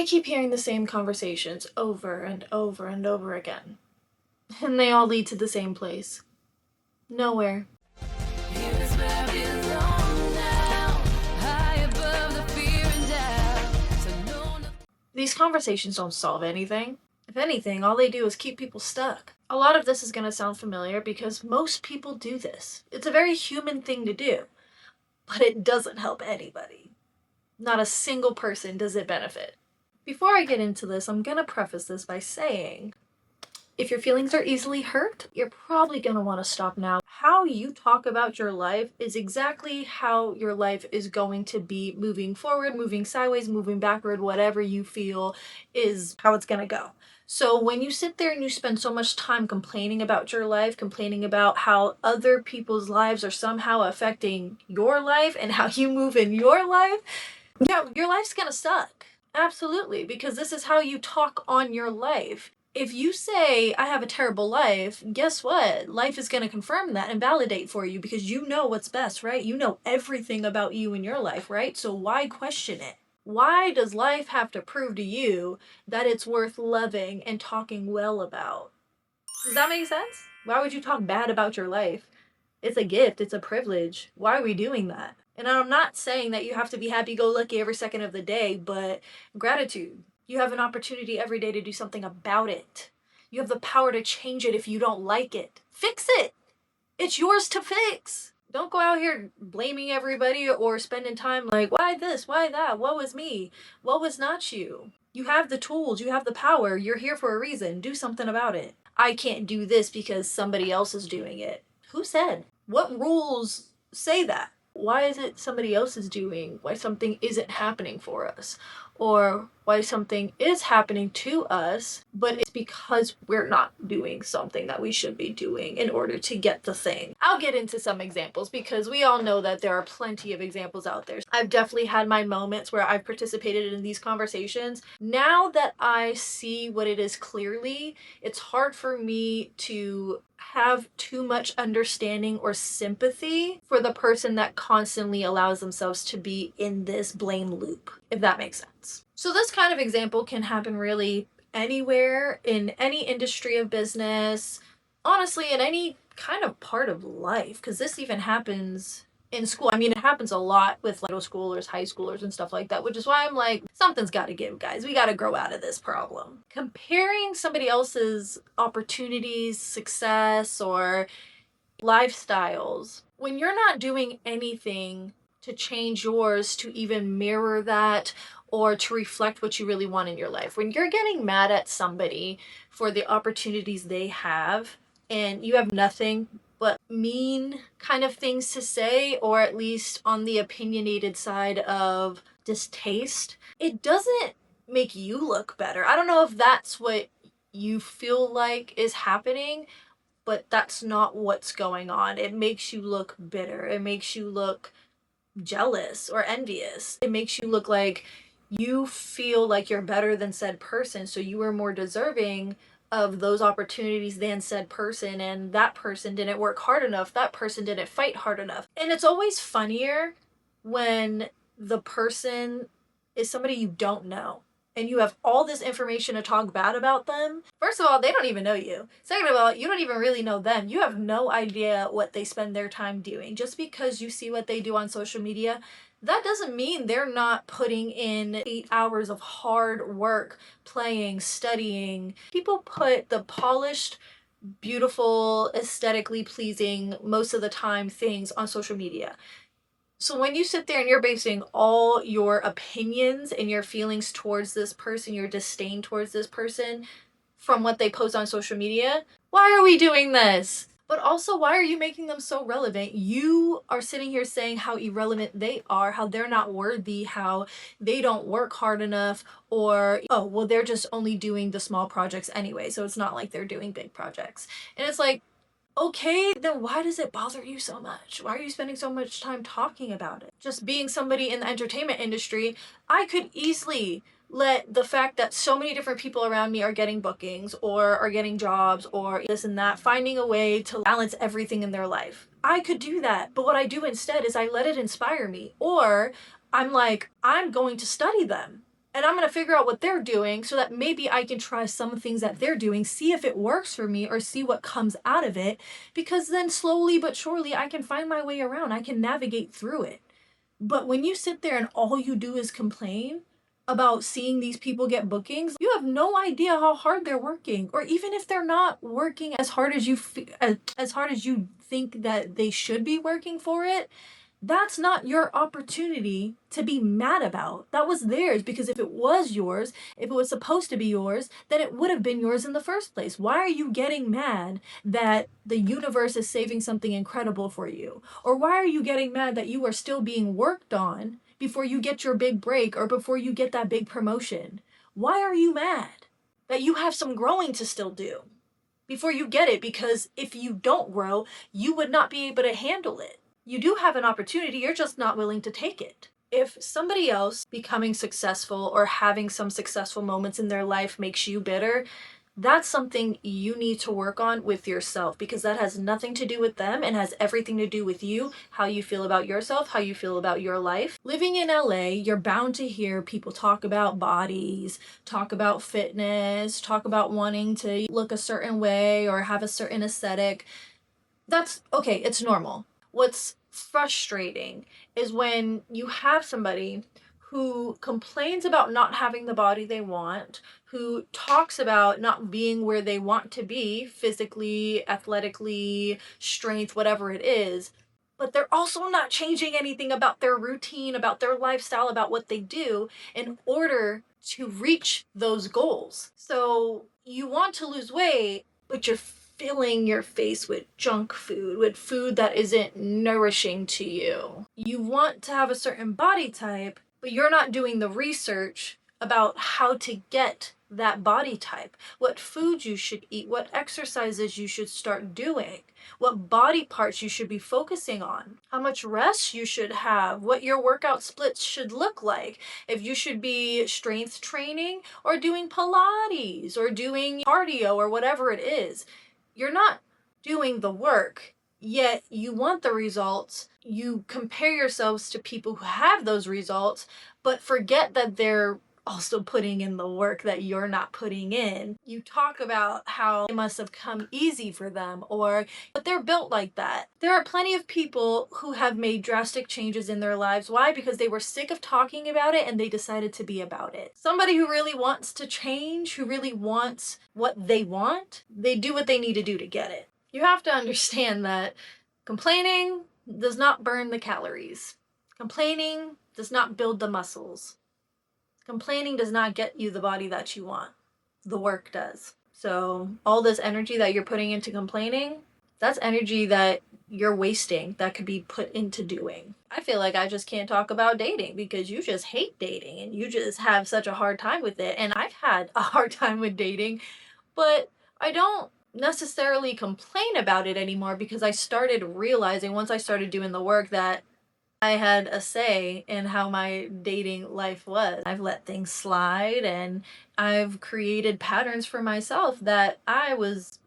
I keep hearing the same conversations over and over and over again. And they all lead to the same place. Nowhere. These conversations don't solve anything. If anything, all they do is keep people stuck. A lot of this is going to sound familiar because most people do this. It's a very human thing to do. But it doesn't help anybody. Not a single person does it benefit. Before I get into this, I'm gonna preface this by saying, if your feelings are easily hurt, you're probably gonna want to stop now. How you talk about your life is exactly how your life is going to be moving forward, moving sideways, moving backward, whatever you feel is how it's gonna go. So when you sit there and you spend so much time complaining about your life, complaining about how other people's lives are somehow affecting your life and how you move in your life, yeah, your life's gonna suck. Absolutely, because this is how you talk on your life. If you say, I have a terrible life, guess what? Life is going to confirm that and validate for you because you know what's best, right? You know everything about you in your life, right? So why question it? Why does life have to prove to you that it's worth loving and talking well about? Does that make sense? Why would you talk bad about your life? It's a gift, it's a privilege. Why are we doing that? And I'm not saying that you have to be happy-go-lucky every second of the day, but gratitude. You have an opportunity every day to do something about it. You have the power to change it if you don't like it. Fix it! It's yours to fix! Don't go out here blaming everybody or spending time like, why this, why that, what was me, what was not you. You have the tools, you have the power, you're here for a reason, do something about it. I can't do this because somebody else is doing it. Who said? What rules say that? Why is it somebody else is doing? Why something isn't happening for us? Or why something is happening to us, but it's because we're not doing something that we should be doing in order to get the thing. I'll get into some examples because we all know that there are plenty of examples out there. I've definitely had my moments where I've participated in these conversations. Now that I see what it is clearly, it's hard for me to have too much understanding or sympathy for the person that constantly allows themselves to be in this blame loop, if that makes sense. So this kind of example can happen really anywhere, in any industry of business, honestly, in any kind of part of life, because this even happens in school. I mean, it happens a lot with middle schoolers, high schoolers, and stuff like that, which is why I'm like, something's got to give, guys. We got to grow out of this problem. Comparing somebody else's opportunities, success, or lifestyles, when you're not doing anything to change yours to even mirror that or to reflect what you really want in your life, when you're getting mad at somebody for the opportunities they have and you have nothing but mean kind of things to say, or at least on the opinionated side of distaste, it doesn't make you look better. I don't know if that's what you feel like is happening, but that's not what's going on. It makes you look bitter. It makes you look jealous or envious. It makes you look like you feel like you're better than said person, so you are more deserving of those opportunities than said person, and that person didn't work hard enough, that person didn't fight hard enough. And it's always funnier when the person is somebody you don't know and you have all this information to talk bad about them. First of all, they don't even know you. Second of all, you don't even really know them. You have no idea what they spend their time doing. Just because you see what they do on social media, that doesn't mean they're not putting in 8 hours of hard work, playing, studying. People put the polished, beautiful, aesthetically pleasing, most of the time, things on social media. So when you sit there and you're basing all your opinions and your feelings towards this person, your disdain towards this person from what they post on social media, why are we doing this? But also, why are you making them so relevant? You are sitting here saying how irrelevant they are, how they're not worthy, how they don't work hard enough, or, oh, well, they're just only doing the small projects anyway, so it's not like they're doing big projects. And it's like, okay, then why does it bother you so much? Why are you spending so much time talking about it? Just being somebody in the entertainment industry, I could easily let the fact that so many different people around me are getting bookings or are getting jobs or this and that, finding a way to balance everything in their life. I could do that, but what I do instead is I let it inspire me, or I'm like, I'm going to study them. And I'm going to figure out what they're doing so that maybe I can try some things that they're doing, see if it works for me or see what comes out of it. Because then slowly but surely I can find my way around. I can navigate through it. But when you sit there and all you do is complain about seeing these people get bookings, you have no idea how hard they're working. Or even if they're not working as hard as as hard as you think that they should be working for it, that's not your opportunity to be mad about. That was theirs, because if it was yours, if it was supposed to be yours, then it would have been yours in the first place. Why are you getting mad that the universe is saving something incredible for you? Or why are you getting mad that you are still being worked on before you get your big break or before you get that big promotion? Why are you mad that you have some growing to still do before you get it? Because if you don't grow, you would not be able to handle it. You do have an opportunity, you're just not willing to take it. If somebody else becoming successful or having some successful moments in their life makes you bitter, that's something you need to work on with yourself, because that has nothing to do with them and has everything to do with you, how you feel about yourself, how you feel about your life. Living in LA, you're bound to hear people talk about bodies, talk about fitness, talk about wanting to look a certain way or have a certain aesthetic. That's okay, it's normal. What's frustrating is when you have somebody who complains about not having the body they want, who talks about not being where they want to be physically, athletically, strength, whatever it is, but they're also not changing anything about their routine, about their lifestyle, about what they do in order to reach those goals. So you want to lose weight, but you're filling your face with junk food, with food that isn't nourishing to you. You want to have a certain body type, but you're not doing the research about how to get that body type, what foods you should eat, what exercises you should start doing, what body parts you should be focusing on, how much rest you should have, what your workout splits should look like, if you should be strength training or doing Pilates or doing cardio or whatever it is. You're not doing the work, yet you want the results. You compare yourselves to people who have those results, but forget that they're also putting in the work that you're not putting in. You talk about how it must have come easy for them, or but they're built like that. There are plenty of people who have made drastic changes in their lives. Why? Because they were sick of talking about it and they decided to be about it. Somebody who really wants to change, who really wants what they want, they do what they need to do to get it. You have to understand that complaining does not burn the calories. Complaining does not build the muscles. Complaining does not get you the body that you want. The work does. So all this energy that you're putting into complaining, that's energy that you're wasting that could be put into doing. I feel like I just can't talk about dating because you just hate dating and you just have such a hard time with it. And I've had a hard time with dating, but I don't necessarily complain about it anymore because I started realizing, once I started doing the work, that I had a say in how my dating life was. I've let things slide and I've created patterns for myself that I was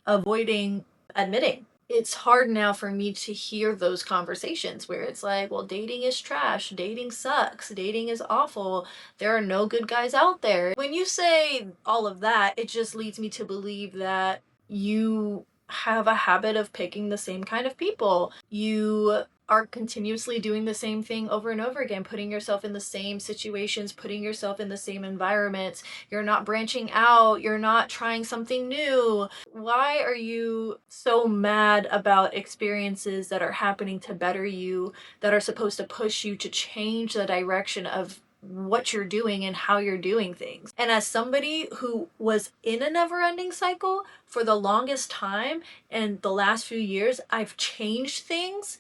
avoiding admitting. It's hard now for me to hear those conversations where it's like, well, dating is trash, dating sucks, dating is awful, there are no good guys out there. When you say all of that, it just leads me to believe that you have a habit of picking the same kind of people. You are continuously doing the same thing over and over again, putting yourself in the same situations, putting yourself in the same environments. You're not branching out, you're not trying something new. Why are you so mad about experiences that are happening to better you, that are supposed to push you to change the direction of what you're doing and how you're doing things? And as somebody who was in a never-ending cycle for the longest time, and the last few years I've changed things,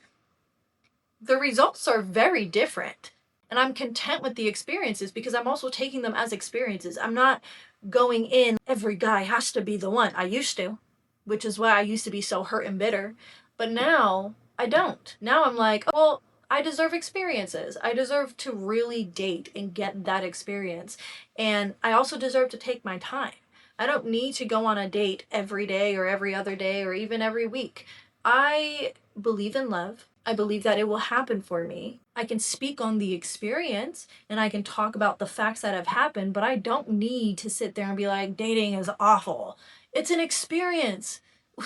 the results are very different. And I'm content with the experiences because I'm also taking them as experiences. I'm not going in, every guy has to be the one. I used to, which is why I used to be so hurt and bitter. But now I don't. Now I'm like, oh, well, I deserve experiences. I deserve to really date and get that experience. And I also deserve to take my time. I don't need to go on a date every day or every other day or even every week. I believe in love. I believe that it will happen for me. I can speak on the experience and I can talk about the facts that have happened, but I don't need to sit there and be like, dating is awful. It's an experience.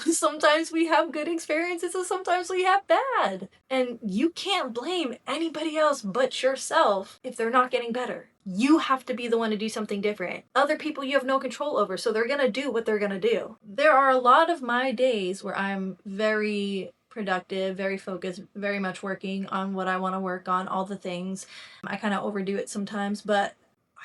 Sometimes we have good experiences and sometimes we have bad. And you can't blame anybody else but yourself if they're not getting better. You have to be the one to do something different. Other people you have no control over, so they're gonna do what they're gonna do. There are a lot of my days where I'm very productive, very focused, very much working on what I want to work on, all the things. I kind of overdo it sometimes, but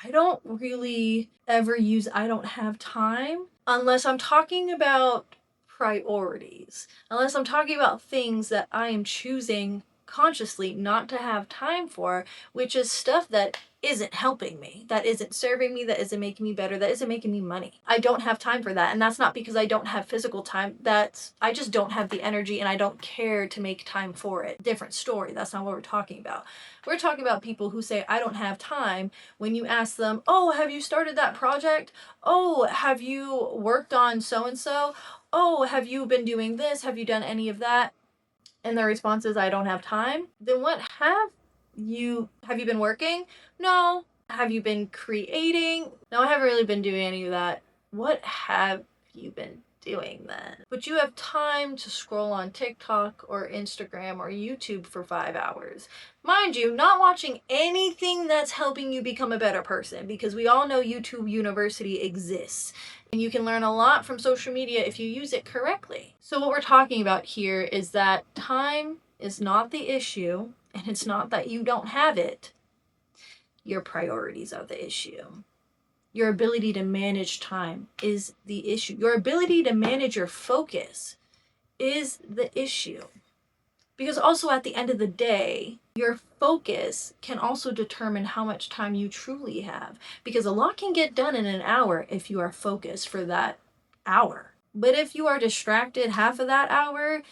I don't really ever use I don't have time unless I'm talking about priorities, unless I'm talking about things that I am choosing consciously not to have time for, which is stuff that isn't helping me, that isn't serving me, that isn't making me better, that isn't making me money. I don't have time for that. And that's not because I don't have physical time. I just don't have the energy and I don't care to make time for it. Different story. That's not what we're talking about. We're talking about people who say, I don't have time, when you ask them, oh, have you started that project? Oh, have you worked on so-and-so? Oh, have you been doing this? Have you done any of that? And their response is, I don't have time. Then what have you been working? No. Have you been creating? No, I haven't really been doing any of that. What have you been doing then? But you have time to scroll on TikTok or Instagram or YouTube for 5 hours. Mind you, not watching anything that's helping you become a better person, because we all know YouTube University exists. And you can learn a lot from social media if you use it correctly. So what we're talking about here is that time is not the issue, and it's not that you don't have it. Your priorities are the issue. Your ability to manage time is the issue. Your ability to manage your focus is the issue. Because also at the end of the day, your focus can also determine how much time you truly have. Because a lot can get done in an hour if you are focused for that hour. But if you are distracted half of that hour,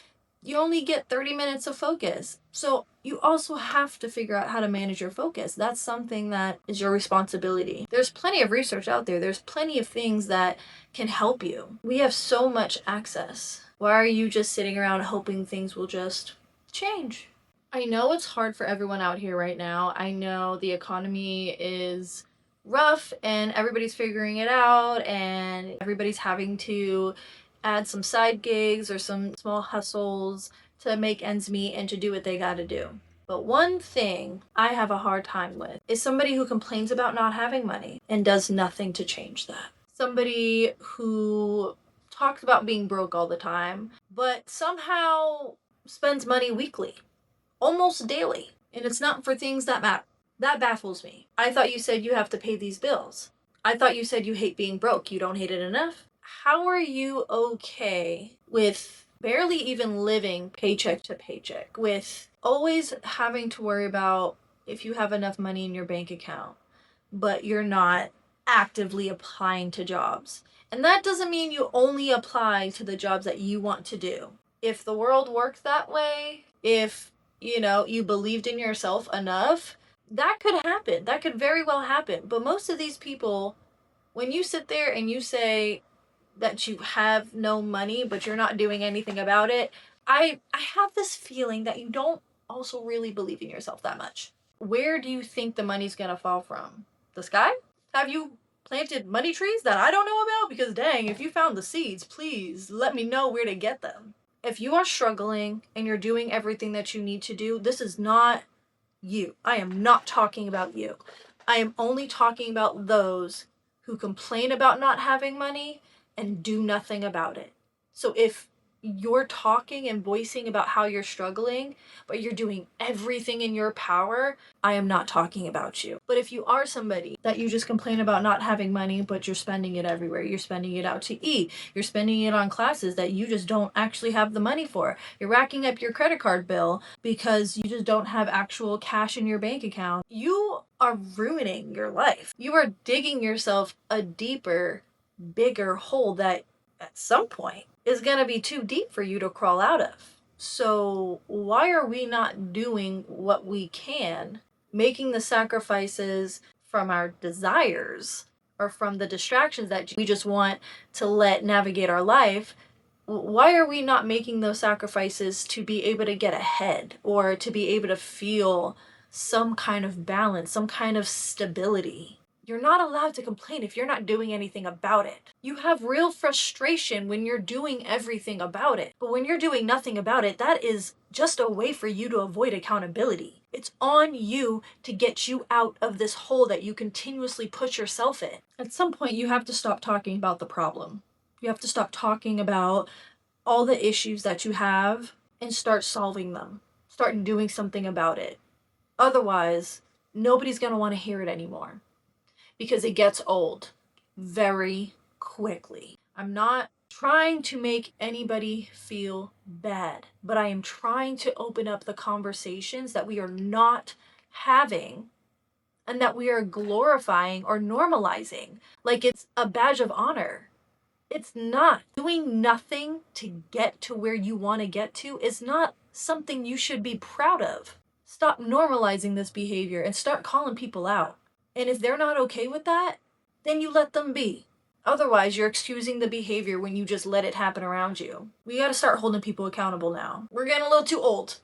you only get 30 minutes of focus. So you also have to figure out how to manage your focus. That's something that is your responsibility. There's plenty of research out there. There's plenty of things that can help you. We have so much access. Why are you just sitting around hoping things will just change? I know it's hard for everyone out here right now. I know the economy is rough and everybody's figuring it out and everybody's having to add some side gigs or some small hustles to make ends meet and to do what they gotta do. But one thing I have a hard time with is somebody who complains about not having money and does nothing to change that. Somebody who talks about being broke all the time, but somehow spends money weekly, almost daily, and it's not for things that matter. That baffles me. I thought you said you have to pay these bills. I thought you said you hate being broke. You don't hate it enough? How are you okay with barely even living paycheck to paycheck, with always having to worry about if you have enough money in your bank account, but you're not actively applying to jobs? And that doesn't mean you only apply to the jobs that you want to do. If the world worked that way, if you believed in yourself enough, that could happen. That could very well happen. But most of these people, when you sit there and you say that you have no money, but you're not doing anything about it, I have this feeling that you don't also really believe in yourself that much. Where do you think the money's gonna fall from? The sky? Have you planted money trees that I don't know about? Because dang, if you found the seeds, please let me know where to get them. If you are struggling and you're doing everything that you need to do, this is not you. I am not talking about you. I am only talking about those who complain about not having money and do nothing about it. So if you're talking and voicing about how you're struggling, but you're doing everything in your power, I am not talking about you. But if you are somebody that you just complain about not having money, but you're spending it everywhere, you're spending it out to eat, you're spending it on classes that you just don't actually have the money for, you're racking up your credit card bill because you just don't have actual cash in your bank account, you are ruining your life. You are digging yourself a deeper, bigger hole that at some point is going to be too deep for you to crawl out of. So why are we not doing what we can, making the sacrifices from our desires or from the distractions that we just want to let navigate our life Why are we not making those sacrifices to be able to get ahead or to be able to feel some kind of balance, some kind of stability? You're not allowed to complain if you're not doing anything about it. You have real frustration when you're doing everything about it. But when you're doing nothing about it, that is just a way for you to avoid accountability. It's on you to get you out of this hole that you continuously put yourself in. At some point, you have to stop talking about the problem. You have to stop talking about all the issues that you have and start solving them. Start doing something about it. Otherwise, nobody's going to want to hear it anymore because it gets old very quickly. I'm not trying to make anybody feel bad, but I am trying to open up the conversations that we are not having and that we are glorifying or normalizing like it's a badge of honor. It's not. Doing nothing to get to where you want to get to is not something you should be proud of. Stop normalizing this behavior and start calling people out. And if they're not okay with that, then you let them be. Otherwise, you're excusing the behavior when you just let it happen around you. We gotta start holding people accountable now. We're getting a little too old.